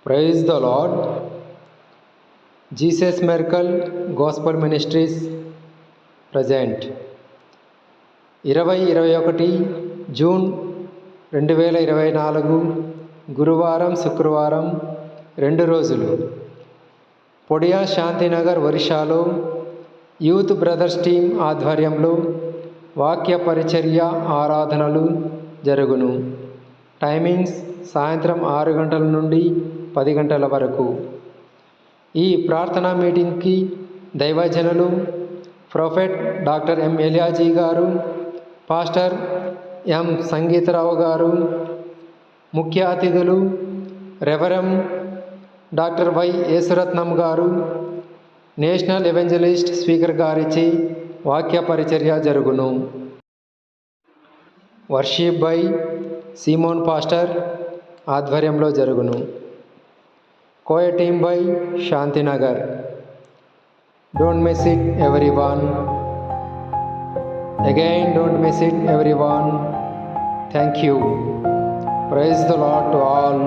Praise the Lord. Jesus miracle gospel ministries present 20-21 June 2024 గురువారం శుక్రవారం 2 రోజులు పొడియా శాంతినగర్ ఒరిస్సాలో యూత్ బ్రదర్స్ టీం ఆధ్వర్యంలో వాక్య పరిచర్య ఆరాధనలు జరుగును. టైమింగ్స్ సాయంత్రం 6 గంటల నుండి 10 గంటల వరకు. ఈ ప్రార్థనా మీటింగ్కి దైవజనులు ప్రొఫెట్ డాక్టర్ ఎం ఎలియాజీ గారు, పాస్టర్ ఎం సంగీతరావు గారు, ముఖ్య అతిథులు రెవరెండ్ డాక్టర్ వై యేసురత్నం గారు, నేషనల్ ఎవెంజలిస్ట్ స్పీకర్ గారిచే వాక్య పరిచర్య జరుగును. వర్షిప్ బై సిమోన్ పాస్టర్ ఆధ్వర్యంలో జరుగును. Koya team by Shantinagar. Don't miss it everyone. Again don't miss it everyone. Thank you. Praise the Lord to all.